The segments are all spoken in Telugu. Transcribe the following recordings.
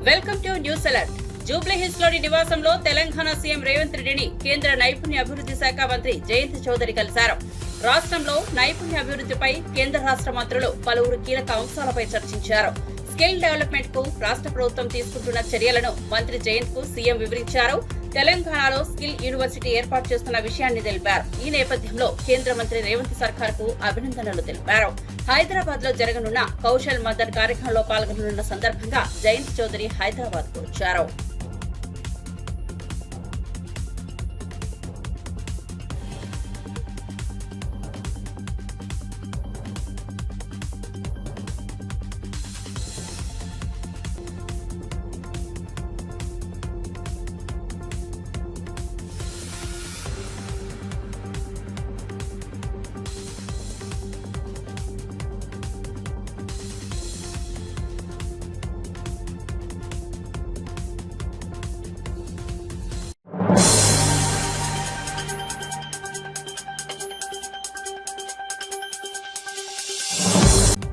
Welcome to news alert. Jubilee hills లోని నివాసంలో తెలంగాణ సీఎం రేవంత్ రెడ్డిని కేంద్ర నైపుణ్య అభివృద్ధి శాఖ మంత్రి జయంత్ చౌదరి కలిశారు. రాష్ట్రంలో నైపుణ్య అభివృద్ధిపై కేంద్ర రాష్ట్ర మంత్రులు పలువురు కీలక అంశాలపై చర్చించారు. స్కిల్ డెవలప్మెంట్ కు రాష్ట్ర ప్రభుత్వం తీసుకుంటున్న చర్యలను మంత్రి జయంత్ కు సీఎం వివరించారు. తెలంగాణలో స్కిల్ యూనివర్సిటీ ఏర్పాటు చేస్తున్న విషయాన్ని తెలిపారు. ఈ నేపథ్యంలో కేంద్ర మంత్రి రేవంత్ సర్కార్ కు అభినందనలు తెలిపారు. హైదరాబాద్ లో జరగనున్న కౌశల్ మదన్ కార్యక్రమంలో పాల్గొననున్న సందర్భంగా జయంత్ చౌదరి హైదరాబాద్ కు వచ్చారు.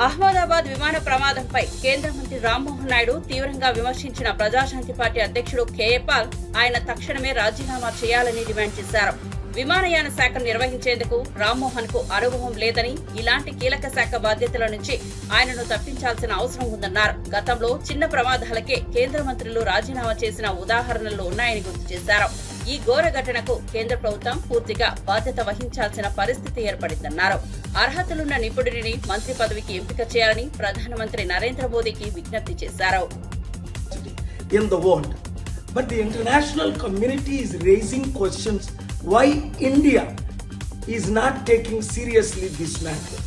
అహ్మదాబాద్ విమాన ప్రమాదంపై కేంద్ర మంత్రి రామ్మోహన్ నాయుడు తీవ్రంగా విమర్శించిన ప్రజాశాంతి పార్టీ అధ్యక్షుడు కేఏ పాల్ ఆయన తక్షణమే రాజీనామా చేయాలని డిమాండ్ చేశారు. విమానయాన శాఖను నిర్వహించేందుకు రామ్మోహన్ కు అనుభవం లేదని, ఇలాంటి కీలక శాఖ బాధ్యతల నుంచి ఆయనను తప్పించాల్సిన అవసరం ఉందన్నారు. గతంలో చిన్న ప్రమాదాలకే కేంద్ర మంత్రులు రాజీనామా చేసిన ఉదాహరణలు ఉన్నాయని గుర్తు చేశారు. ఈ ఘోర ఘటనకు కేంద్ర ప్రభుత్వం పూర్తిగా బాధ్యత వహించాల్సిన పరిస్థితి ఏర్పడిందన్నారు. అర్హతలున్న నిపుణుడిని మంత్రి పదవికి ఎంపిక చేయాలని ప్రధానమంత్రి నరేంద్ర మోదీకి విజ్ఞప్తి చేశారు. But the international community is raising questions why India is not taking seriously this matter.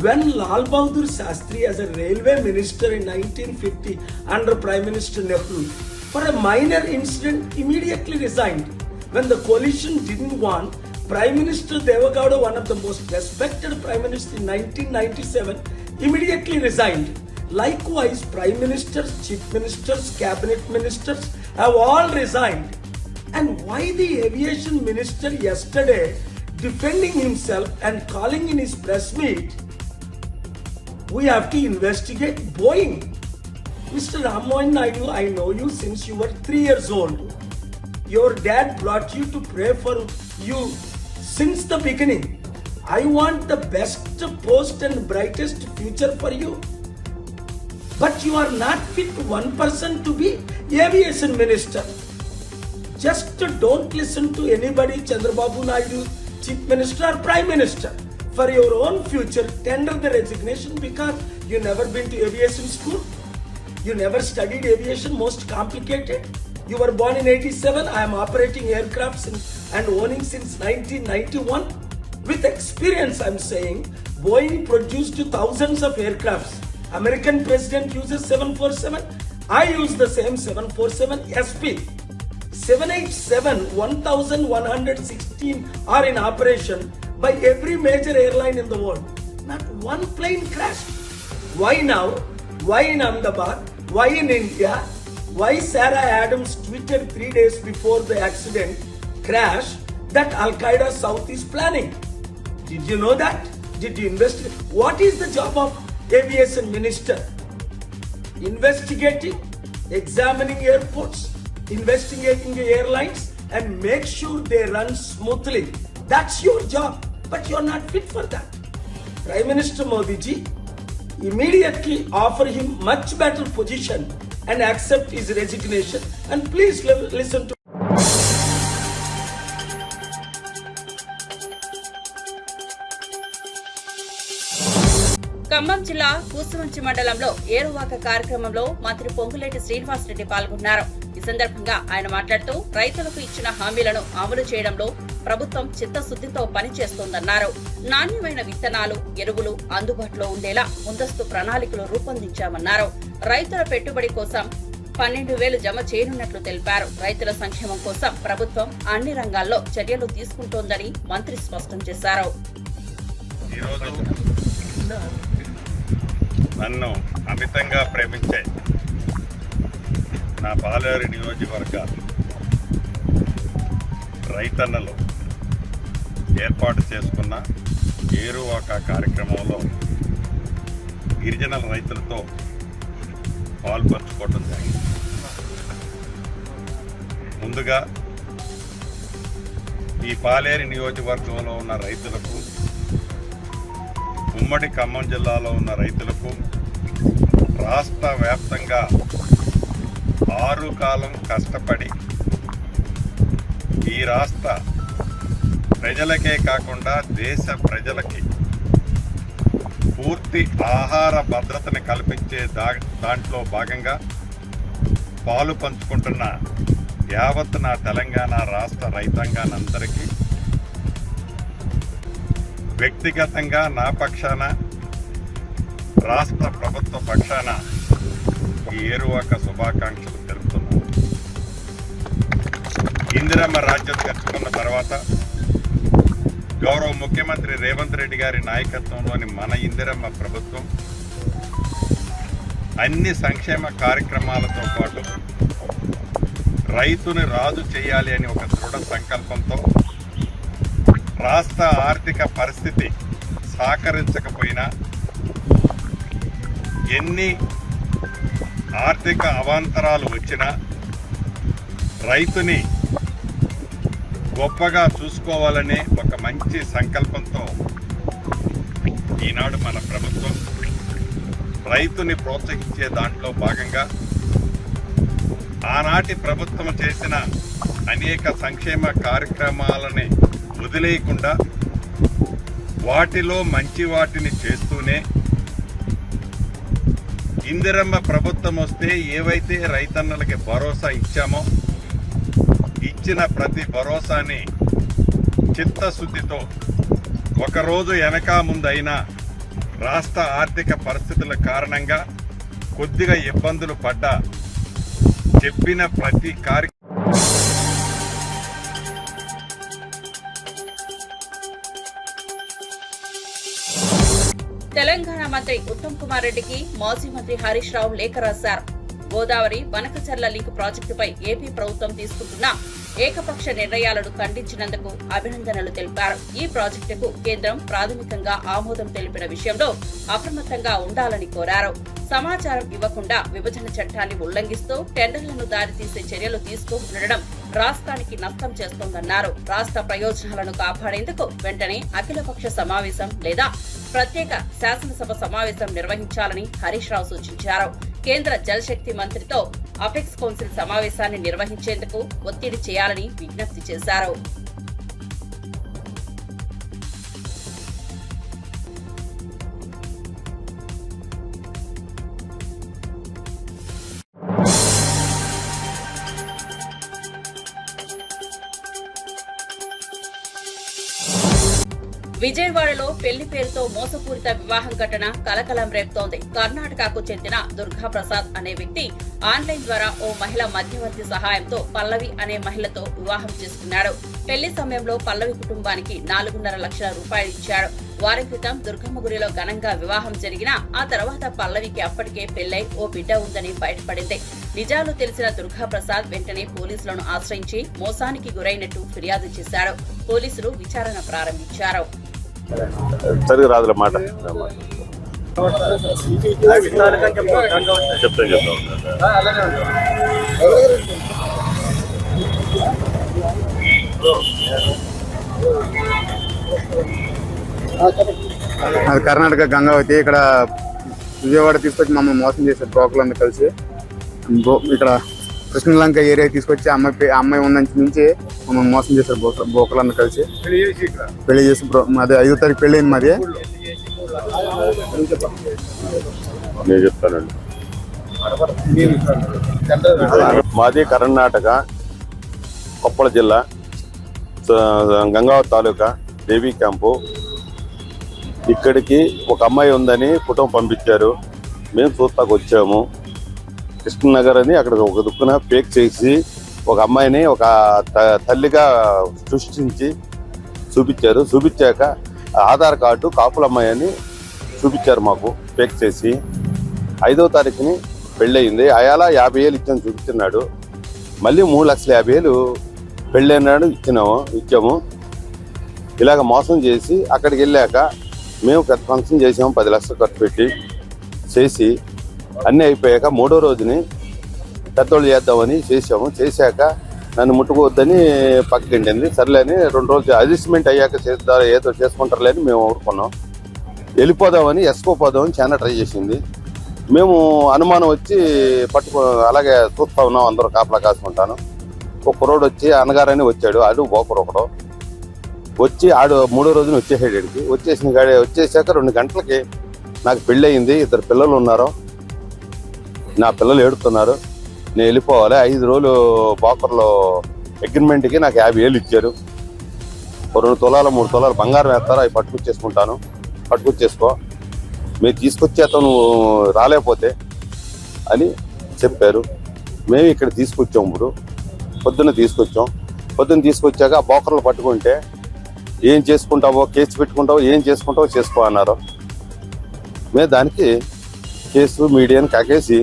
When Lal Bahadur Shastri as a railway minister in 1950 under Prime Minister Nehru for a minor incident immediately resigned. When the coalition didn't want, Prime Minister Devagowda, one of the most respected Prime Minister in 1997, immediately resigned. Likewise, Prime Ministers, Chief Ministers, Cabinet Ministers have all resigned. And why the Aviation Minister yesterday defending himself and calling in his press meet, we have to investigate Boeing. Mr. Rammohan Naidu, I know you since you were 3 years old. Your dad brought you to pray for you since the beginning. I want the best post and brightest future for you. But you are not fit one person to be aviation minister. Just don't listen to anybody, Chandrababu Naidu, Chief Minister or Prime Minister. For your own future, tender the resignation because you never been to aviation school. You never studied aviation, most complicated. You were born in 87. I am operating aircrafts and owning since 1991. With experience, I am saying, Boeing produced thousands of aircrafts. American president uses 747. I use the same 747 SP. 787, 1116 are in operation by every major airline in the world. Not one plane crashed. Why now? Why in Ahmedabad? Why in India? Why Sarah Adams tweeted 3 days before the accident crash that Al-Qaeda South is planning? Did you know that? Did you investigate? What is the job of aviation minister? Investigating, examining airports, investigating airlines and make sure they run smoothly. That's your job, but you're not fit for that. Prime Minister Modi ji, immediately offer him much better position and accept his resignation, and please listen to Khammam జిల్లా కూసుమంచి మండలంలో ఏరువాక కార్యక్రమంలో మంత్రి పొంగులేటి శ్రీనివాసరెడ్డి పాల్గొన్నారు. ఈ సందర్భంగా ఆయన మాట్లాడుతూ రైతులకు ఇచ్చిన హామీలను అమలు చేయడంలో ప్రభుత్వం చిత్తశుద్ధితో పనిచేస్తోందన్నారు. నాణ్యమైన విత్తనాలు, ఎరువులు అందుబాటులో ఉండేలా ముందస్తు ప్రణాళికలు రూపొందించామన్నారు. రైతుల పెట్టుబడి కోసం 12,000 జమ చేయనున్నట్లు తెలిపారు. రైతుల సంక్షేమం కోసం ప్రభుత్వం అన్ని రంగాల్లో చర్యలు తీసుకుంటోందని మంత్రి స్పష్టం చేశారు. నన్ను అమితంగా ప్రేమించే నా పాలేరు నియోజకవర్గ రైతన్నలు ఏర్పాటు చేసుకున్న ఏరువాక కార్యక్రమంలో గిరిజన రైతులతో పాల్పంచుకోవడం జరిగింది. ముందుగా ఈ పాలేరు నియోజకవర్గంలో ఉన్న రైతులకు, ఉమ్మడి ఖమ్మం జిల్లాలో ఉన్న రైతులకు, రాష్ట్ర వ్యాప్తంగా 6 కాలం కష్టపడి ఈ రాష్ట్ర ప్రజలకే కాకుండా దేశ ప్రజలకి పూర్తి ఆహార భద్రతని కల్పించే దాంట్లో భాగంగా పాలు పంచుకుంటున్న యావత్ నా తెలంగాణ రాష్ట్ర రైతాంగానందరికీ వ్యక్తిగతంగా నా పక్షాన, రాష్ట్ర ప్రభుత్వ పక్షాన ఈ ఏరువాక శుభాకాంక్షలు తెలుపుతున్నాను. ఇందిరమ్మ రాజ్యం తెచ్చుకున్న తర్వాత గౌరవ ముఖ్యమంత్రి రేవంత్ రెడ్డి గారి నాయకత్వంలోని మన ఇందిరమ్మ ప్రభుత్వం అన్ని సంక్షేమ కార్యక్రమాలతో పాటు రైతుని రాజు చేయాలి అని ఒక దృఢ సంకల్పంతో రాష్ట్ర ఆర్థిక పరిస్థితి సహకరించకపోయినా, ఎన్ని ఆర్థిక అవాంతరాలు వచ్చినా రైతుని గొప్పగా చూసుకోవాలనే ఒక మంచి సంకల్పంతో ఈనాడు మన ప్రభుత్వం రైతుని ప్రోత్సహించే దాంట్లో భాగంగా ఆనాటి ప్రభుత్వం చేసిన అనేక సంక్షేమ కార్యక్రమాలని వదిలేయకుండా వాటిలో మంచి వాటిని చేస్తూనే ఇందిరమ్మ ప్రభుత్వం వస్తే ఏవైతే రైతన్నలకి భరోసా ఇచ్చామో ఇచ్చిన ప్రతి భరోసాని చిత్తశుద్ధితో ఒకరోజు వెనక ముందైనా రాష్ట్ర ఆర్థిక పరిస్థితుల కారణంగా కొద్దిగా ఇబ్బందులు పడ్డా చెప్పిన ప్రతి తెలంగాణ మంత్రి ఉత్తమ్ కుమార్ రెడ్డికి మాజీ మంత్రి హరీష్ రావు లేఖ రాశారు. గోదావరి బనకచర్ల లింక్ ప్రాజెక్టుపై ఏపీ ప్రభుత్వం తీసుకుంటున్న ఏకపక్ష నిర్ణయాలను ఖండించినందుకు అభినందనలు తెలిపారు. ఈ ప్రాజెక్టుకు కేంద్రం ప్రాథమికంగా ఆమోదం తెలిపిన విషయంలో అప్రమత్తంగా ఉండాలని కోరారు. సమాచారం ఇవ్వకుండా విభజన చట్టాన్ని ఉల్లంఘిస్తూ టెండర్లను దారితీసే చర్యలు తీసుకోకుండడం రాష్ట్రానికి నష్టం చేస్తోందన్నారు. రాష్ట్ర ప్రయోజనాలను కాపాడేందుకు వెంటనే అఖిలపక్ష సమావేశం లేదా ప్రత్యేక శాసనసభ సమావేశం నిర్వహించాలని హరీష్ రావు సూచించారు. కేంద్ర జలశక్తి మంత్రితో అపెక్స్ కౌన్సిల్ సమావేశాన్ని నిర్వహించేందుకు ఒత్తిడి చేయాలని విజ్ఞప్తి చేశారు. విజయవాడలో పెళ్లి పేరుతో మోసపూరిత వివాహం ఘటన కలకలం రేపుతోంది. కర్ణాటకకు చెందిన దుర్గా ప్రసాద్ అనే వ్యక్తి ఆన్లైన్ ద్వారా ఓ మహిళ మధ్యవర్తి సహాయంతో పల్లవి అనే మహిళతో వివాహం చేసుకున్నాడు. పెళ్లి సమయంలో పల్లవి కుటుంబానికి 4.5 లక్షల రూపాయలు ఇచ్చాడు. వారం క్రితం దుర్గమ్మగుడిలో ఘనంగా వివాహం జరిగినా ఆ తర్వాత పల్లవికి అప్పటికే పెళ్లై ఓ బిడ్డ ఉందని బయటపడింది. నిజాలు తెలిసిన దుర్గా ప్రసాద్ వెంటనే పోలీసులను ఆశ్రయించి మోసానికి గురైనట్టు ఫిర్యాదు చేశాడు. పోలీసులు విచారణ ప్రారంభించారు. అది కర్ణాటక గంగావతి. ఇక్కడ విజయవాడ తీసుకొచ్చి మమ్మల్ని మోసం చేశారు బ్రోకర్లందరూ కలిసి. ఇక్కడ కృష్ణలంక ఏరియా తీసుకొచ్చి అమ్మాయి ఉన్నంచి నుంచి మమ్మల్ని మోసం చేశారు బ్రోకర్లందరూ కలిసి. పెళ్లి చేసి అదే 5వ తారీఖు పెళ్లి అయింది మాది. నేను చెప్తానండి. మాది కర్ణాటక కొప్పల జిల్లా గంగావతి తాలూకా దేవీ క్యాంపు. ఇక్కడికి ఒక అమ్మాయి ఉందని కుటుంబం పంపించారు. మేము చూస్తాకు వచ్చాము. కృష్ణనగర్ అని అక్కడ ఒక దుక్కున ఫేక్ చేసి ఒక అమ్మాయిని ఒక తల్లిగా సృష్టించి చూపించారు. చూపించాక ఆధార్ కార్డు కాపుల అమ్మాయి అని చూపించారు మాకు ఫేక్ చేసి. 5వ తారీఖుని పెళ్ళయింది. అయాలా 50,000 ఇచ్చాను చూపించున్నాడు. మళ్ళీ 3,50,000 పెళ్ళైనాడు ఇచ్చాము. ఇలాగ మోసం చేసి అక్కడికి వెళ్ళాక మేము పెద్ద ఫంక్షన్ చేసాము. 10 లక్షలు ఖర్చు పెట్టి చేసి అన్నీ అయిపోయాక 3వ రోజుని పెద్దోళ్ళు చేద్దామని చేసాము. చేశాక నన్ను ముట్టుకోవద్దని పక్కకిండింది. సర్లే అని 2 రోజులు అడ్జస్ట్మెంట్ అయ్యాక చేద్దాం, ఏదో చేసుకుంటారులే అని మేము ఊరుకున్నాం. వెళ్ళిపోదామని ఎస్కోపోదామని చాలా ట్రై చేసింది. మేము అనుమానం వచ్చి అలాగే చూస్తా ఉన్నాం, అందరూ కాపలా కాసుకుంటాను. ఒక కుర్రోడు వచ్చి అన్నగారని వచ్చాడు, ఆడు బోకరు ఒకడు వచ్చి ఆడు 3వ రోజున వచ్చేసాడు. ఇక్కడికి వచ్చేసాక 2 గంటలకి నాకు పెళ్ళి అయింది, 2 పిల్లలు ఉన్నారు, నా పిల్లలు ఏడుతున్నారు, నేను వెళ్ళిపోవాలి. 5 రోజులు బోకర్లో అగ్రిమెంట్కి నాకు 50,000 ఇచ్చారు. 2 తులాలు 3 తులాలు బంగారం వేస్తారు, అవి పట్టుకొచ్చేసుకో, మీరు తీసుకొచ్చేత నువ్వు రాలేకపోతే అని చెప్పారు. మేము ఇక్కడ తీసుకొచ్చాం. ఇప్పుడు పొద్దున్న తీసుకొచ్చాక ఆ బోకర్లు పట్టుకుంటే ఏం చేసుకుంటావో, కేసు పెట్టుకుంటావో, ఏం చేసుకుంటావో చేసుకో అన్నారు. మేము దానికి కేసు మీడియాని కాకేసి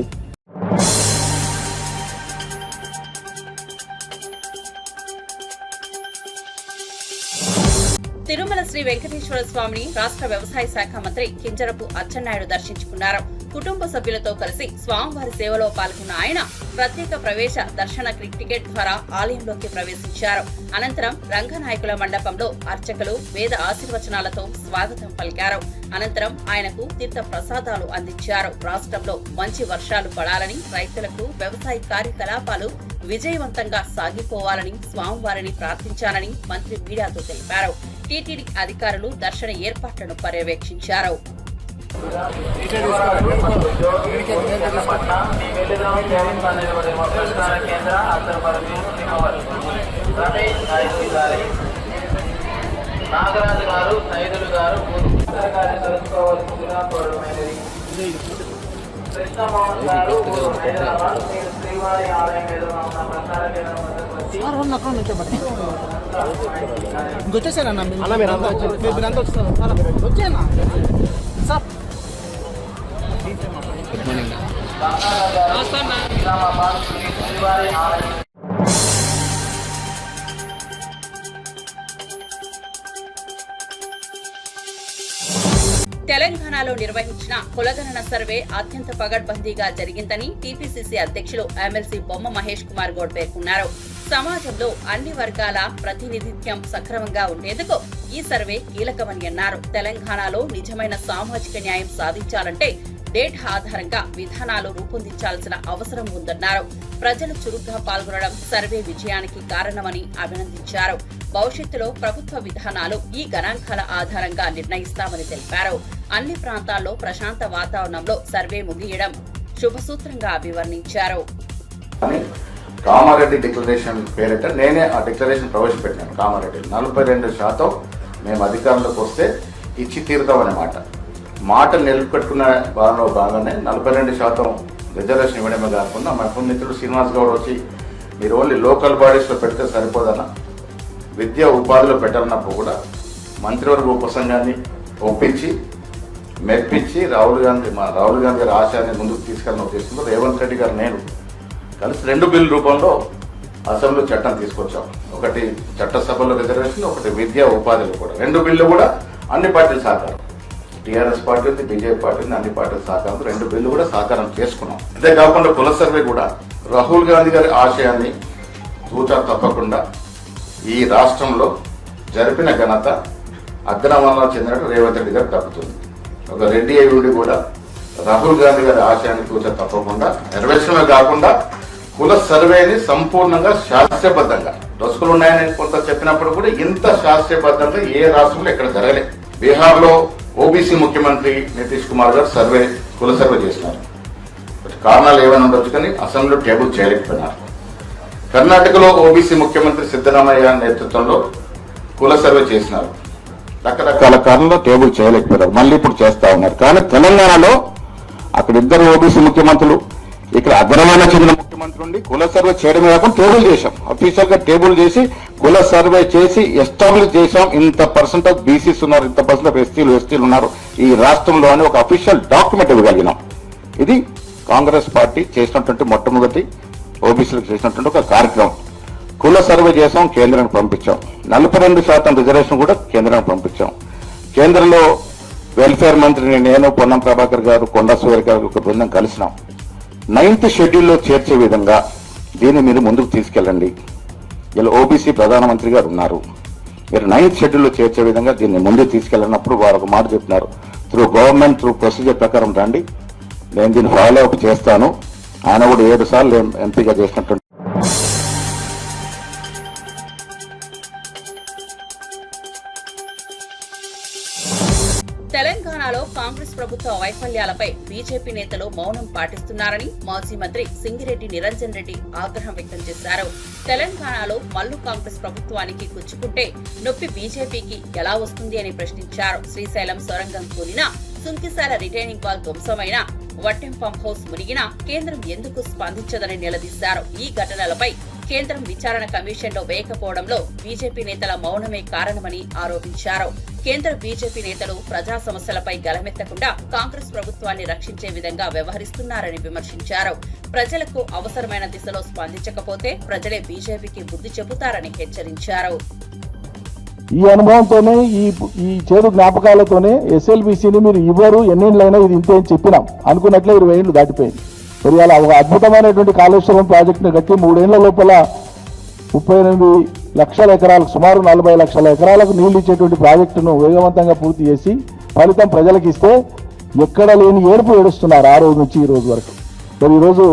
తిరుమల శ్రీ వెంకటేశ్వర స్వామిని రాష్ట్ర వ్యవసాయ శాఖ మంత్రి కింజరపు అచ్చెన్నాయుడు దర్శించుకున్నారు. కుటుంబ సభ్యులతో కలిసి స్వామివారి సేవలో పాల్గొన్న ఆయన ప్రత్యేక ప్రవేశ దర్శన టికెట్ ద్వారా ఆలయంలోకి ప్రవేశించారు. అనంతరం రంగనాయకుల మండపంలో అర్చకులు వేద ఆశీర్వచనాలతో స్వాగతం పలికారు. అనంతరం ఆయనకు తీర్థ ప్రసాదాలు అందించారు. రాష్ట్రంలో మంచి వర్షాలు పడాలని, రైతులకు వ్యవసాయ కార్యకలాపాలు విజయవంతంగా సాగిపోవాలని స్వామివారిని ప్రార్థించాలని మంత్రి మీడియాతో తెలిపారు. టీటీడీ అధికారులు దర్శన ఏర్పాట్లను పర్యవేక్షించారు. నాగరాజు గారు, సైదులు గారు, కృష్ణమోహన్ గారు, హైదరాబాద్. మీరు శ్రీవారి ఆలయం ఎదురుగా ఉన్న ప్రసార కేంద్రం వచ్చేసారన్నా మీరంతా వచ్చేనా సార్? శ్రీవారి ఆలయం. తెలంగాణలో నిర్వహించిన కులగణన సర్వే అత్యంత పగడ్బందీగా జరిగిందని టీపీసీసీ అధ్యక్షులు ఎమ్మెల్సీ బొమ్మ మహేష్ కుమార్ గౌడ్ పేర్కొన్నారు. సమాజంలో అన్ని వర్గాల ప్రాతినిధ్యం సక్రమంగా ఉండేందుకు ఈ సర్వే కీలకమని అన్నారు. తెలంగాణలో నిజమైన సామాజిక న్యాయం సాధించాలంటే డేటా ఆధారంగా విధానాలు రూపొందించాల్సిన అవసరం ఉందన్నారు. ప్రజలు చురుగ్గా పాల్గొనడం సర్వే విజయానికి కారణమని అభినందించారు. భవిష్యత్తులో ప్రభుత్వ విధానాలు ఈ గణాంకాల ఆధారంగా నిర్ణయిస్తామని తెలిపారు. అన్ని ప్రాంతాల్లో ప్రశాంత వాతావరణంలో సర్వే ముగియడం శుభసూత్రంగా అభివర్ణించారు. కామారెడ్డి డిక్లరేషన్ పేరిట నేనే ఆ డిక్లరేషన్ ప్రవేశపెట్టాను. కామారెడ్డి 42% మేము అధికారంలోకి వస్తే ఇచ్చి తీరుతామనే మాట నిలబెట్టుకున్న భాగంలో భాగంగానే 42% రిజర్వేషన్ ఇవ్వడమే కాకుండా మా మిత్రుడు శ్రీనివాస్ గౌడ్ వచ్చి మీరు ఓన్లీ లోకల్ బాడీస్లో పెడితే సరిపోదన్న, విద్యా ఉపాధిలో పెట్టాలన్నప్పుడు కూడా మంత్రివర్గ ఉపసంఘాన్ని ఒప్పించి మెప్పించి రాహుల్ గాంధీ గారి ఆశయాన్ని ముందుకు తీసుకెళ్ళిన ఉద్దేశంలో రేవంత్ రెడ్డి గారు నేను కలిసి 2 బిల్లు రూపంలో అసెంబ్లీ చట్టం తీసుకొచ్చాం. ఒకటి చట్టసభలో రిజర్వేషన్, ఒకటి విద్యా ఉపాధిలో కూడా. 2 బిల్లు కూడా అన్ని పార్టీలు సహకారం, టీఆర్ఎస్ పార్టీ ఉంది, బీజేపీ పార్టీ ఉంది, అన్ని పార్టీల సహకారం 2 బిల్లు కూడా సహకారం చేసుకున్నాం. అంతేకాకుండా కుల సర్వే కూడా రాహుల్ గాంధీ గారి ఆశయాన్ని తూచా తప్పకుండా ఈ రాష్ట్రంలో జరిపిన ఘనత అగ్రవర్ణంలో చెందినట్టు రేవంత్ రెడ్డి గారు తప్పుతుంది. ఒక రెడ్డి అయ్యుడి కూడా రాహుల్ గాంధీ గారి ఆశయాన్ని తూచా తప్పకుండా నెరవేర్చడమే కాకుండా కుల సర్వేని సంపూర్ణంగా శాస్త్రీయబద్ధంగా, రసుకులు ఉన్నాయని కొంత చెప్పినప్పుడు కూడా ఇంత శాస్త్రీయబద్ధంగా ఏ రాష్ట్రంలో ఇక్కడ జరగలేదు. బీహార్లో ఓబీసీ ముఖ్యమంత్రి నితీష్ కుమార్ గారు కుల సర్వే చేసినారు. కారణాలు ఏమైనా ఉండొచ్చు కానీ అసెంబ్లీలో టేబుల్ చేయలేకపోయినారు. కర్ణాటకలో ఓబీసీ ముఖ్యమంత్రి సిద్ధరామయ్య నేతృత్వంలో కుల సర్వే చేసినారు. రకరకాల కారణంలో టేబుల్ చేయలేకపోయారు. మళ్ళీ ఇప్పుడు చేస్తా ఉన్నారు. కానీ తెలంగాణలో అక్కడ 2 ఓబీసీ ముఖ్యమంత్రులు, ఇక్కడ అగ్రవర్ణ చెందిన ముఖ్యమంత్రి ఉండి కుల సర్వే చేయడమే కాకుండా టేబుల్ చేశాం. అఫీషియల్ గా టేబుల్ చేసి కుల సర్వే చేసి ఎస్టాబ్లిష్ చేశాం. ఇంత పర్సెంట్ ఆఫ్ బీసీస్ ఉన్నారు, ఇంత పర్సెంట్ ఆఫ్ ఎస్టీలు ఉన్నారు ఈ రాష్ట్రంలో అని ఒక అఫీషియల్ డాక్యుమెంట్ ఇవ్వగలిగినాం. ఇది కాంగ్రెస్ పార్టీ చేసినటువంటి మొట్టమొదటి ఓబీసీలకు చేసినటువంటి ఒక కార్యక్రమం. కుల సర్వే చేసాం, కేంద్రానికి పంపించాం. 42% రిజర్వేషన్ కూడా కేంద్రానికి పంపించాం. కేంద్రంలో వెల్ఫేర్ మంత్రిని నేను, పొన్నం ప్రభాకర్ గారు, కొండా సురేఖ గారు ఒక బృందం కలిసినాం. 9th షెడ్యూల్లో చేర్చే విధంగా దీన్ని మీరు ముందుకు తీసుకెళ్ళండి. ఇలా ఓబీసీ ప్రధానమంత్రి గారు ఉన్నారు. మీరు 9th షెడ్యూల్లో చేర్చే విధంగా దీన్ని ముందు తీసుకెళ్ళినప్పుడు వారు ఒక మాట చెప్పినారు, త్రూ గవర్నమెంట్ త్రూ ప్రొసీజర్ ప్రకారం రండి, నేను దీన్ని ఫాలో అప్ చేస్తాను. ఆయన కూడా 7 సార్లు ఎంపీగా చేసినట్టు. తెలంగాణలో కాంగ్రెస్ ప్రభుత్వ వైఫల్యాలపై బీజేపీ నేతలు మౌనం పాటిస్తున్నారని మాజీ మంత్రి సింగిరెడ్డి నిరంజన్ రెడ్డి ఆగ్రహం వ్యక్తం చేశారు. తెలంగాణలో మల్లు కాంగ్రెస్ ప్రభుత్వానికి గుచ్చుకుంటే నొప్పి బీజేపీకి ఎలా వస్తుంది అని ప్రశ్నించారు. శ్రీశైలం సొరంగం కూలినా, సుంకిశాల రిటైనింగ్ వాల్ ధ్వంసమైన, వట్టెం పంప్ హౌస్ మునిగినా కేంద్రం ఎందుకు స్పందించదని నిలదీశారు. ఈ ఘటనలపై కేంద్రం విచారణ కమిషన్లో వేయకపోవడంలో బీజేపీ నేతల మౌనమే కారణమని ఆరోపించారు. కేంద్ర బీజేపీ నేతలు ప్రజా సమస్యలపై గలమెత్తకుండా కాంగ్రెస్ ప్రభుత్వాన్ని రక్షించే విధంగా వ్యవహరిస్తున్నారని విమర్శించారు. ప్రజలకు అవసరమైన దిశలో స్పందించకపోతే ప్రజలే బీజేపీకి బుద్ధి చెబుతారని హెచ్చరించారు. ఈ అనుభవంతోనే ఈ చేదు జ్ఞాపకాలతోనే ఎస్ఎల్బీసీని మీరు ఇవ్వరు, ఎన్నేళ్ళైనా ఇది ఇంతే అని చెప్పినాం. అనుకున్నట్లే 20 ఏళ్లు దాటిపోయింది. మరి అలా ఒక అద్భుతమైనటువంటి కాళేశ్వరం ప్రాజెక్టును కట్టి 3 ఏళ్ల లోపల 38 లక్షల ఎకరాలకు, సుమారు 40 లక్షల ఎకరాలకు నీళ్లు ఇచ్చేటువంటి ప్రాజెక్టును వేగవంతంగా పూర్తి చేసి ఫలితం ప్రజలకు ఇస్తే ఎక్కడ లేని ఏడుపు ఏడుస్తున్నారు ఆ రోజు నుంచి ఈ రోజు వరకు. మరి ఈరోజు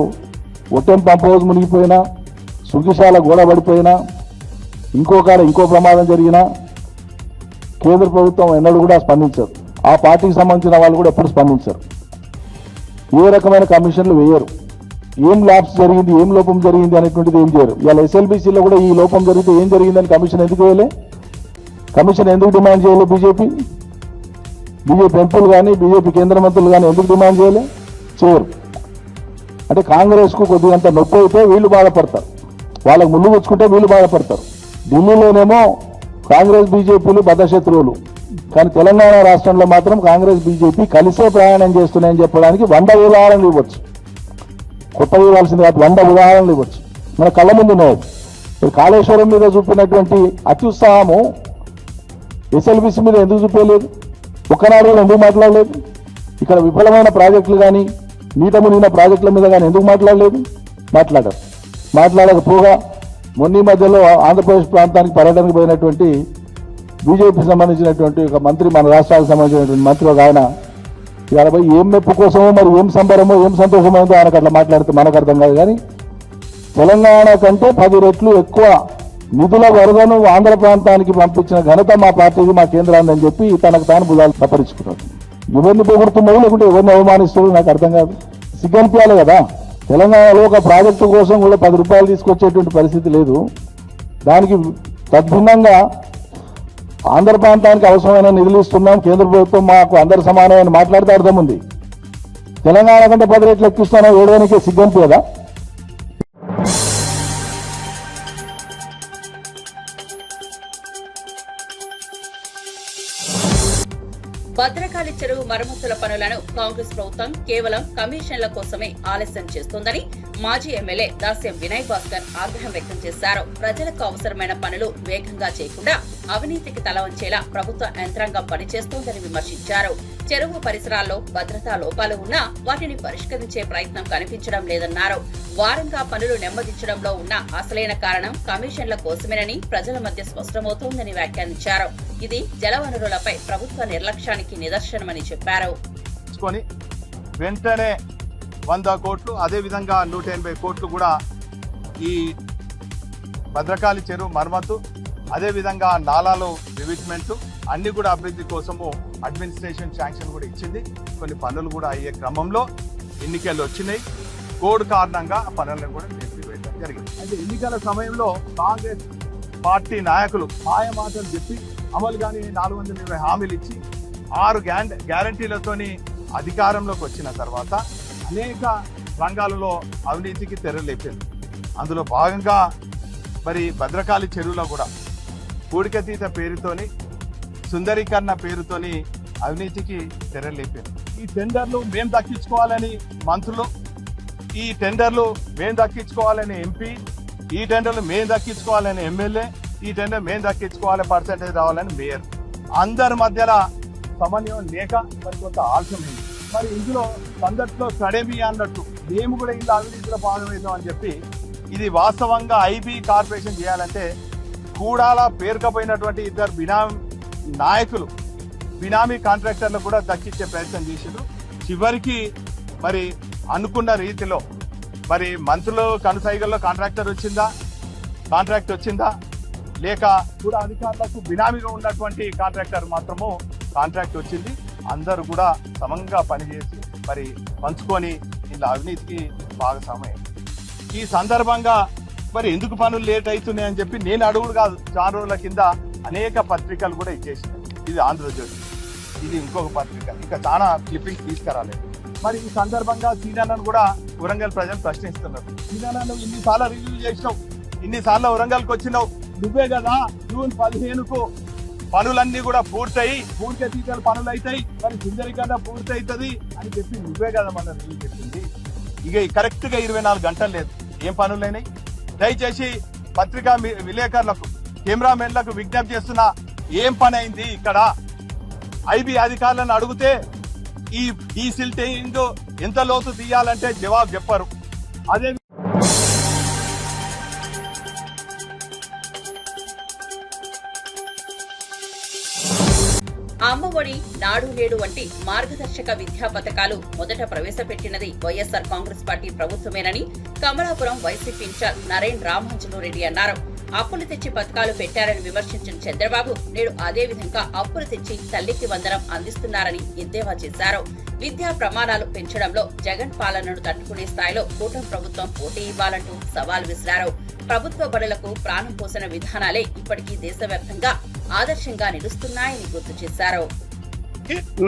ఒట్టెం పంప్ హౌస్ మునిగిపోయినా, సుంకిశాల గోడ పడిపోయినా, ఇంకో ప్రమాదం జరిగినా కేంద్ర ప్రభుత్వం ఎన్నడూ కూడా స్పందించరు. ఆ పార్టీకి సంబంధించిన వాళ్ళు కూడా ఎప్పుడు స్పందించరు. ఏ రకమైన కమిషన్లు వేయరు. ఏం ల్యాబ్స్ జరిగింది, ఏం లోపం జరిగింది అనేటువంటిది ఏం చేయరు. ఇవాళ ఎస్ఎల్బీసీలో కూడా ఈ లోపం జరిగితే ఏం జరిగిందని కమిషన్ ఎందుకు వేయలే? కమిషన్ ఎందుకు డిమాండ్ చేయలే? బీజేపీ ఎంపీలు కానీ బీజేపీ కేంద్ర మంత్రులు కానీ ఎందుకు డిమాండ్ చేయలే? చేయరు. అంటే కాంగ్రెస్కు కొద్దిగంత నొప్పి అయితే వీళ్ళు బాధపడతారు, వాళ్ళకు ముళ్ళు పుచ్చుకుంటే వీళ్ళు బాధపడతారు. ఢిల్లీలోనేమో కాంగ్రెస్ బీజేపీలు బద్ధశత్రువులు, కానీ తెలంగాణ రాష్ట్రంలో మాత్రం కాంగ్రెస్ బీజేపీ కలిసే ప్రయాణం చేస్తున్నాయని చెప్పడానికి 100 ఉదాహరణలు ఇవ్వచ్చు. కొత్తగా ఇవ్వాల్సింది కాదు, 100 ఉదాహరణలు ఇవ్వచ్చు. మన కళ్ళ ముందు ఉన్నాయి. కాళేశ్వరం మీద చూపినటువంటి అత్యుత్సాహము ఎస్ఎల్బీసీ మీద ఎందుకు చూపించలేదు? ఒక్కనాడు ఎందుకు మాట్లాడలేదు? ఇక్కడ విఫలమైన ప్రాజెక్టులు కానీ, నీట మునిగిన ప్రాజెక్టుల మీద కానీ ఎందుకు మాట్లాడలేదు? మాట్లాడకపోగా మొన్న మధ్యలో ఆంధ్రప్రదేశ్ ప్రాంతానికి పర్యటనకు పోయినటువంటి బీజేపీకి సంబంధించినటువంటి ఒక మంత్రి, మన రాష్ట్రానికి సంబంధించినటువంటి మంత్రి ఒక ఆయన, ఇవాళ పోయి ఏం మెప్పు కోసమో, మరి ఏం సంబరమో, ఏం సంతోషమో ఆయనకు అట్లా మాట్లాడితే మనకు అర్థం కాదు. కానీ తెలంగాణ కంటే 10 రెట్లు ఎక్కువ నిధుల వరదను ఆంధ్ర ప్రాంతానికి పంపించిన ఘనత మా పార్టీకి, మా కేంద్రాన్ని అని చెప్పి తనకు తాను బుధాలు తప్పరించుకున్నాడు. ఎవరిని పొగుడుతున్నావు లేకుంటే ఎవరిని అవమానిస్తున్నావు నాకు అర్థం కాదు. సిగ్గనిపించాలి కదా. తెలంగాణలో ఒక ప్రాజెక్టు కోసం కూడా 10 రూపాయలు తీసుకొచ్చేటువంటి పరిస్థితి లేదు. దానికి తద్భిన్నంగా ఆంధ్ర ప్రాంతానికి అవసరమైన నిధులు ఇస్తున్నాం, కేంద్ర ప్రభుత్వం మాకు అందరు సమానమని మాట్లాడితే అర్థం ఉంది. తెలంగాణ కంటే 10 రెట్లు ఎక్కిస్తానో ఏడవనికే సిగ్గనిపించదా? భద్రకాళి చెరువు మరమ్మతుల పనులను కాంగ్రెస్ ప్రభుత్వం కేవలం కమిషన్ల కోసమే ఆలస్యం చేస్తోందని మాజీ ఎమ్మెల్యే దాస్యం వినయ్ భాస్కర్ ఆగ్రహం వ్యక్తం చేశారు. ప్రజలకు అవసరమైన పనులు వేగంగా చేయకుండా అవినీతికి తల వంచేలా ప్రభుత్వ యంత్రాంగం పనిచేస్తోందని విమర్శించారు. చెరువు పరిసరాల్లో భద్రతా లోపాలు ఉన్నా వాటిని పరిష్కరించే ప్రయత్నం కనిపించడం లేదన్నారు. వారంగా పనులు నెమ్మదించడంలో ఉన్న అసలైన కారణం కమిషన్ల కోసమేనని ప్రజల మధ్య స్పష్టమవుతోందని వ్యాఖ్యానించారు. ఇది జలవనరులపై ప్రభుత్వ నిర్లక్ష్యానికి నిదర్శనమని చెప్పారు. వెంటనే 100 కోట్లు, అదేవిధంగా 180 కోట్లు కూడా ఈ భద్రకాళి చెరువు మరమ్మతు, అదేవిధంగా నాలాలు రివిట్మెంట్ అన్ని కూడా అభివృద్ధి కోసము అడ్మినిస్ట్రేషన్ శాంక్షన్ కూడా ఇచ్చింది. కొన్ని పనులు కూడా అయ్యే క్రమంలో ఎన్నికలు వచ్చినాయి. కోడ్ కారణంగా ఆ పనులను కూడా నిలిపివేయడం జరిగింది. అయితే ఎన్నికల సమయంలో కాంగ్రెస్ పార్టీ నాయకులు మాయమాటలు చెప్పి అమలు కానీ 420 హామీలు ఇచ్చి 6 గ్యారంటీలతోని అధికారంలోకి వచ్చిన తర్వాత అనేక రంగాలలో అవినీతికి తెరలేపింది. అందులో భాగంగా మరి భద్రకాళి చెరువులో కూడా పూడికతీత పేరుతోని, సుందరీకరణ పేరుతోని అవినీతికి తెరలేపింది. ఈ టెండర్లు మేము దక్కించుకోవాలని మంత్రులు, ఈ టెండర్లు మేము దక్కించుకోవాలని ఎంపీ, ఈ టెండర్లు మేము దక్కించుకోవాలని ఎమ్మెల్యే, ఈ టెండర్ మేము దక్కించుకోవాలి పర్సెంటేజ్ రావాలని మేయర్, అందరి మధ్యలో సమన్వయం లేక మరి కొంత ఆలస్యమైంది. మరి ఇందులో సందట్లో సడేమి అన్నట్టు మేము కూడా ఇందులో అవినీతిలో భాగమవుతాం అని చెప్పి ఇది వాస్తవంగా ఐబీ కార్పొరేషన్ చేయాలంటే కూడాల పేరుకపోయినటువంటి ఇద్దరు బినామీ కాంట్రాక్టర్లు కూడా దక్కించే ప్రయత్నం చేసిండ్రు. చివరికి మరి అనుకున్న రీతిలో మరి మంత్రులు కనుసైగల్లో కాంట్రాక్ట్ వచ్చిందా లేక కూడా అధికారులకు బినామీగా ఉన్నటువంటి కాంట్రాక్టర్ మాత్రము కాంట్రాక్ట్ వచ్చింది. అందరూ కూడా సమంగా పనిచేసి మరి పంచుకొని ఇలా అవినీతికి భాగస్వామ్యం. ఈ సందర్భంగా మరి ఎందుకు పనులు లేట్ అవుతున్నాయని చెప్పి నేను అడుగుడు కాదు, చాలా రోజుల కింద అనేక పత్రికలు కూడా ఇచ్చేసినాయి. ఇది ఆంధ్రజ్యోతి, ఇది ఇంకొక పత్రిక, ఇంకా చాలా క్లిప్పింగ్స్ తీసుకురాలేదు. మరి ఈ సందర్భంగా సీనాలను కూడా వరంగల్ ప్రజలు ప్రశ్నిస్తున్నారు. సీనాలను ఇన్నిసార్లు రివ్యూ చేసినావు, ఇన్నిసార్లు వరంగల్కి వచ్చినావు, నువ్వే కదా జూన్ 15కు పనులన్నీ కూడా పూర్తిగతీతల పనులు అవుతాయి, మరి సుందరీకరణ పూర్తి అవుతుంది అని చెప్పి నువ్వే కదా మన రివ్యూ చెప్పింది. ఇక కరెక్ట్ గా 24 గంటలు లేదు, ఏం పనులైనాయి? దయచేసి పత్రికా విలేకరులకు, కెమెరామెన్లకు విజ్ఞప్తి చేస్తున్నా, ఏం పని అయింది ఇక్కడ? ఐబీ అధికారులను అడిగితే ఈ డీసిల్టింగ్ ఎంత లోతు తీయాలంటే జవాబు చెప్పరు. అదే అమ్మఒడి, నాడు నేడు వంటి మార్గదర్శక విద్యా పథకాలు మొదట ప్రవేశపెట్టినది వైఎస్సార్ కాంగ్రెస్ పార్టీ ప్రభుత్వమేనని కమలాపురం వైసీపీ ఇన్ఛార్జ్ నరేన్ రామాంజనేరెడ్డి అన్నారు. అప్పులు తెచ్చి పథకాలు పెట్టారని విమర్శించిన చంద్రబాబు నేడు అదే విధంగా అప్పులు తెచ్చి తల్లికి వందనం అందిస్తున్నారని ఎద్దేవా చేశారు. విద్యా ప్రమాణాలు పెంచడంలో జగన్ పాలనను తట్టుకునే స్థాయిలో కూటమి ప్రభుత్వం పోటీ ఇవ్వాలంటూ సవాల్ విసిరారు. ప్రభుత్వ బడులకు ప్రాణం పోసిన విధానాలే ఇప్పటికీ దేశవ్యాప్తంగా ఆదర్శంగా నిలుస్తున్నాయని గుర్తు చేశారు.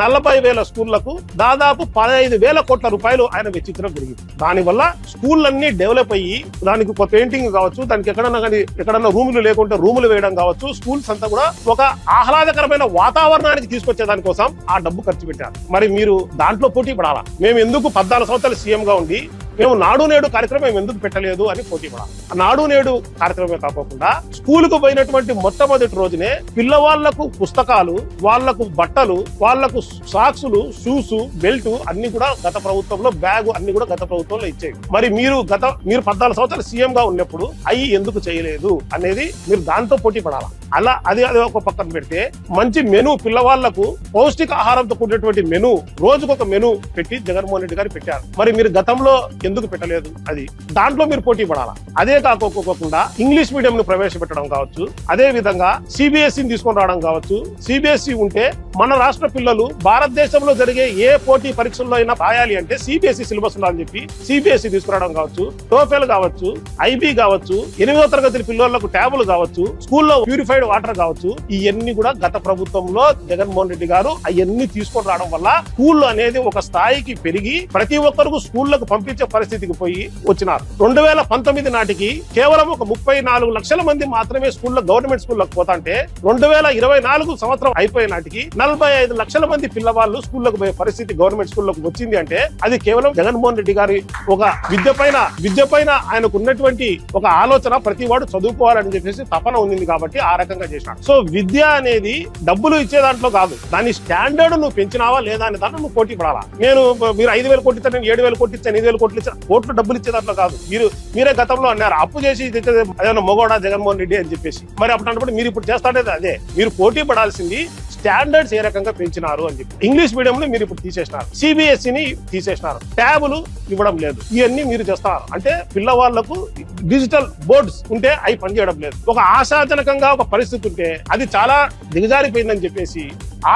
40,000 స్కూళ్లకు దాదాపు 15,000 కోట్ల రూపాయలు ఆయన వెచ్చించడం జరిగింది. దానివల్ల స్కూళ్ళన్నీ డెవలప్ అయ్యి దానికి ఒక పెయింటింగ్ కావచ్చు, దానికి ఎక్కడన్నా రూములు లేకుంటే రూములు వేయడం కావచ్చు, స్కూల్స్ అంతా కూడా ఒక ఆహ్లాదకరమైన వాతావరణానికి తీసుకొచ్చే దానికోసం ఆ డబ్బు ఖర్చు పెట్టారు. మరి మీరు దాంట్లో పోటీ పడాలా? మేము ఎందుకు 14 సంవత్సరాలు సీఎం గా ఉండి మేము నాడు నేడు కార్యక్రమం ఎందుకు పెట్టలేదు అని పోటీ పడాలి. నాడు నేడు కార్యక్రమమే కాకుండా స్కూలుకు పోయినటువంటి మొట్టమొదటి రోజునే పిల్లవాళ్లకు పుస్తకాలు, వాళ్లకు బట్టలు, వాళ్లకు సాక్సులు, షూస్, బెల్ట్ అన్ని కూడా గత ప్రభుత్వంలో, బ్యాగ్ అన్ని కూడా గత ప్రభుత్వంలో ఇచ్చేవి. మరి మీరు 14 సంవత్సరాలు సీఎం గా ఉన్నప్పుడు అవి ఎందుకు చేయలేదు అనేది మీరు దాంతో పోటీ పడాలా. అలా అది ఒక పక్కన పెడితే మంచి మెను, పిల్లవాళ్లకు పౌష్టిక ఆహారంతో కూడినటువంటి మెను, రోజుకొక మెను పెట్టి జగన్మోహన్ రెడ్డి గారు పెట్టారు. మరి మీరు గతంలో ఎందుకు పెట్టలేదు? అది దాంట్లో మీరు పోటీ పడాలా. అదే కాకోకుండా ఇంగ్లీష్ మీడియం ను ప్రవేశపెట్టడం కావచ్చు, అదే విధంగా సిబిఎస్ఈని తీసుకొని రావడం కావచ్చు. సిబిఎస్ఈ ఉంటే మన రాష్ట్ర పిల్లలు భారతదేశంలో జరిగే ఏ పోటీ పరీక్షల్లో అయినా రాయాలి అంటే సిబిఎస్ఈ సిలబస్ ఉండాలని చెప్పి సిబిఎస్ఈ తీసుకురావడం కావచ్చు, టోఫెల్ కావచ్చు, ఐబీ కావచ్చు, 8వ తరగతి పిల్లలకు ట్యాబులు కావచ్చు, స్కూల్లో ప్యూరిఫైడ్ వాటర్ కావచ్చు. ఇవన్నీ కూడా గత ప్రభుత్వంలో జగన్మోహన్ రెడ్డి గారు అవన్నీ తీసుకొని రావడం వల్ల స్కూల్ అనేది ఒక స్థాయికి పెరిగి ప్రతి ఒక్కరికి స్కూళ్లకు పంపించే పరిస్థితికి పోయి వచ్చినారు. 2019 నాటికి కేవలం ఒక 34 లక్షల మంది మాత్రమే గవర్నమెంట్ స్కూళ్ళకు పోతాంటే 2024 సంవత్సరం అయిపోయే నాటికి 45 లక్షల మంది పిల్లవాళ్ళు స్కూళ్లకు పోయే పరిస్థితి గవర్నమెంట్ స్కూళ్లకు వచ్చింది అంటే అది కేవలం జగన్మోహన్ రెడ్డి గారి ఒక విద్య పైన ఆయనకు ఉన్నటువంటి ఒక ఆలోచన, ప్రతి వాడు చదువుకోవాలని చెప్పేసి తపన ఉంది కాబట్టి ఆ రకంగా చేసినాడు. సో విద్య అనేది డబ్బులు ఇచ్చే దాంట్లో కాదు, దాని స్టాండర్డ్ నువ్వు పెంచినావా లేదా అనే దాంట్లో నువ్వు పోటీ పడాలా. మీరు 5,000 కోట్లు ఇచ్చాను, 7,000 కోట్లు ఇచ్చాను, 8,000 కోట్లు ఇచ్చాను, కోట్లు డబ్బులు ఇచ్చే దాంట్లో కాదు. మీరే గతంలో అన్నారు అప్పు చేసి అదేమన్నా మొగోడా జగన్మోహన్ రెడ్డి అని చెప్పేసి. మరి అప్పుడు మీరు ఇప్పుడు చేస్తాడే అదే, మీరు పోటీ పడాల్సింది స్టాండర్డ్స్ ఏ రకంగా పెంచినారు అని చెప్పి. ఇంగ్లీష్ మీడియం లో మీరు ఇప్పుడు తీసేసినారు, సిబిఎస్ఈని తీసేసినారు, ట్యాబులు ఇవ్వడం లేదు, ఇవన్నీ మీరు చేస్తారు. అంటే పిల్లవాళ్లకు డిజిటల్ బోర్డ్స్ ఉంటే అవి పనిచేయడం లేదు. ఒక ఆశాజనకంగా ఒక పరిస్థితి ఉంటే అది చాలా దిగజారిపోయిందని చెప్పేసి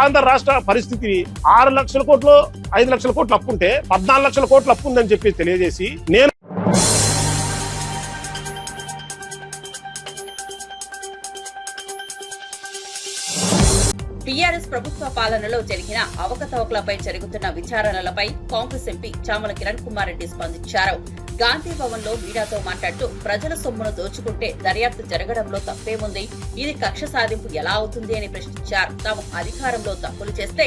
ఆంధ్ర రాష్ట్ర పరిస్థితి 6 లక్షల కోట్లు 5 లక్షల కోట్లు అప్పు ఉంటే 14 లక్షల కోట్లు అప్పు ఉందని చెప్పి తెలియజేసి నేను టీఆర్ఎస్ ప్రభుత్వ పాలనలో జరిగిన అవకతవకలపై జరుగుతున్న విచారణలపై కాంగ్రెస్ ఎంపీ చామల కిరణ్ కుమార్ రెడ్డి స్పందించారు. గాంధీ భవన్ లో మీడియాతో మాట్లాడుతూ ప్రజల సొమ్మును దోచుకుంటే దర్యాప్తు జరగడంలో తప్పేముంది, ఇది కక్ష సాధింపు ఎలా అవుతుంది అని ప్రశ్నించారు. తాము అధికారంలో తప్పులు చేస్తే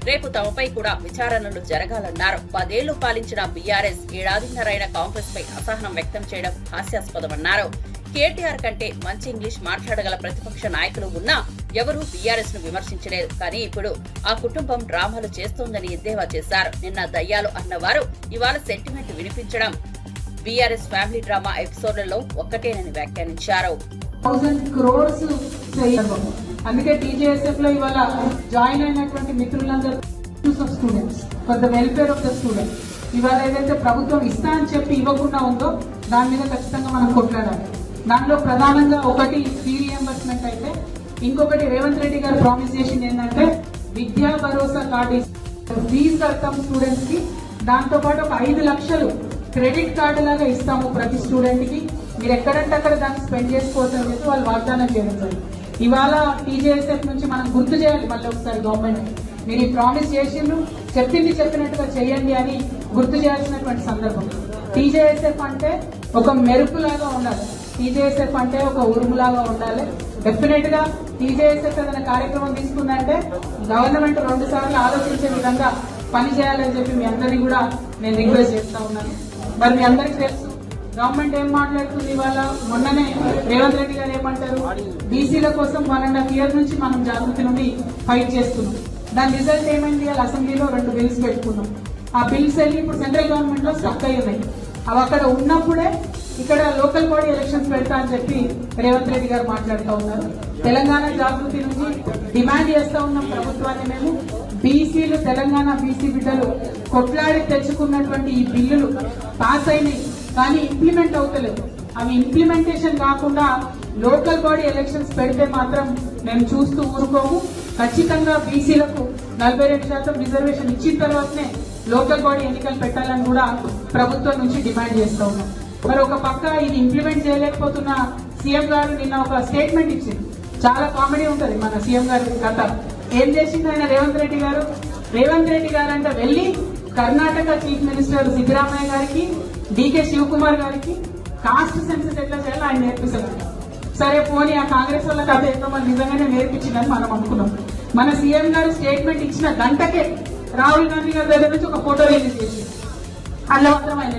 రేపు తమపై కూడా విచారణలు జరగాలన్నారు. 10 ఏళ్లు పాలించిన బీఆర్ఎస్, ఏడాదిన్నరైన కాంగ్రెస్ పై అసహనం వ్యక్తం చేయడం హాస్యాస్పదమన్నారు. కేటీఆర్ కంటే మంచి ఇంగ్లీష్ మాట్లాడగల ప్రతిపక్ష నాయకులు ఉన్నా ఎవరూ బీఆర్ఎస్ ను విమర్శించలేదు. కానీ ఇప్పుడు ఆ కుటుంబం డ్రామాలు చేస్తోందని ఎద్దేవా చేశారు. నిన్న దయ్యాలు అన్నవారు ఇవాళ సెంటిమెంట్ వినిపించడం బీఆర్ఎస్ ఫ్యామిలీ డ్రామా ఎపిసోడ్లలో ఒక్కటేనని వ్యాఖ్యానించారు. 1000 crores అందుకే టీజేఎస్ఎఫ్ లో ఇవాళ జాయిన్ అయినటువంటి మిత్రులందరూ of students for the welfare of the students ఇవాళ ఏదైతే ప్రభుత్వం ఇస్తా అని చెప్పి ఇవ్వకుండా ఉందో దాని మీద ఖచ్చితంగా మనం కొట్లాడాలి. దానిలో ప్రధానంగా ఒకటి ఫీ రియంబర్స్మెంట్ అయితే, ఇంకొకటి రేవంత్ రెడ్డి గారు ప్రామిస్ చేసింది ఏంటంటే విద్యా భరోసా కార్డు ఫీజు కడతాం స్టూడెంట్స్ కి, దాంతో పాటు ఒక 5 లక్షలు క్రెడిట్ కార్డు లాగా ఇస్తాము ప్రతి స్టూడెంట్ కి, మీరు ఎక్కడంటే అక్కడ దాన్ని స్పెండ్ చేసుకోవచ్చు అని చెప్పి వాళ్ళు వాగ్దానం చేయడం జరిగింది. ఇవాళ టీజేఎస్ఎఫ్ నుంచి మనం గుర్తు చేయాలి మళ్ళీ ఒకసారి గవర్నమెంట్, మీరు ఈ ప్రామిస్ చేసిండ్రు, చెప్పినట్టుగా చేయండి అని గుర్తు చేయాల్సినటువంటి సందర్భం. టీజేఎస్ఎఫ్ అంటే ఒక మెరుపులాగా ఉండాలి, టీజేఎస్ఎఫ్ అంటే ఒక ఉరుములాగా ఉండాలి. డెఫినెట్ గా టీజేఎస్ఎఫ్ ఏదైనా కార్యక్రమం తీసుకుందంటే గవర్నమెంట్ 2 సార్లు ఆలోచించే విధంగా పని చేయాలని చెప్పి మీ అందరినీ కూడా నేను రిక్వెస్ట్ చేస్తా ఉన్నాను. మరి మీ అందరికీ తెలుసు గవర్నమెంట్ ఏం మాట్లాడుతుంది. ఇవాళ మొన్ననే రేవంత్ రెడ్డి గారు ఏమంటారు, బీసీల కోసం 1.5 years నుంచి మనం జాగృతి నుండి ఫైట్ చేస్తున్నాం. దాని రిజల్ట్ ఏమైంది, వాళ్ళ అసెంబ్లీలో 2 బిల్స్ పెట్టుకున్నాం. ఆ బిల్స్ వెళ్ళి ఇప్పుడు సెంట్రల్ గవర్నమెంట్ లో స్టక్ అయి ఉన్నాయి. అవి అక్కడ ఉన్నప్పుడే ఇక్కడ లోకల్ బాడీ ఎలక్షన్స్ పెడతా అని చెప్పి రేవంత్ రెడ్డి గారు మాట్లాడుతూ ఉన్నారు. తెలంగాణ జాగృతి నుంచి డిమాండ్ చేస్తా ఉన్నాం ప్రభుత్వాన్ని మేము, బీసీలు తెలంగాణ బీసీ బిడ్డలు కొట్లాడి తెచ్చుకున్నటువంటి ఈ బిల్లులు పాస్ అయినాయి కానీ ఇంప్లిమెంట్ అవుతలేదు. అవి ఇంప్లిమెంటేషన్ కాకుండా లోకల్ బాడీ ఎలక్షన్స్ పెడితే మాత్రం మేము చూస్తూ ఊరుకోము. ఖచ్చితంగా బీసీలకు 42% రిజర్వేషన్ ఇచ్చిన తర్వాతనే లోకల్ బాడీ ఎన్నికలు పెట్టాలని కూడా ప్రభుత్వం నుంచి డిమాండ్ చేస్తూ ఉన్నాం. మరి ఒక పక్క ఇది ఇంప్లిమెంట్ చేయలేకపోతున్న సీఎం గారు నిన్న ఒక స్టేట్మెంట్ ఇచ్చింది, చాలా కామెడీ ఉంటది మన సీఎం గారి కథ. ఏం చేసింది ఆయన రేవంత్ రెడ్డి గారు అంటే వెళ్ళి కర్ణాటక చీఫ్ మినిస్టర్ సిద్ధరామయ్య గారికి, డీకే శివకుమార్ గారికి కాస్ట్ సెన్సస్ ఎట్లా చేయాలో ఆయన నేర్పిస్తారు. సరే పోనీ ఆ కాంగ్రెస్ వాళ్ళ కథ ఏంటో మరి నిజంగానే నేర్పించిందని మనం అనుకున్నాం. మన సీఎం గారు స్టేట్మెంట్ ఇచ్చిన గంటకే రాహుల్ గాంధీ గారి దగ్గర నుంచి ఒక ఫోటో రిలీజ్ చేసి అందులో మాత్రం ఆయన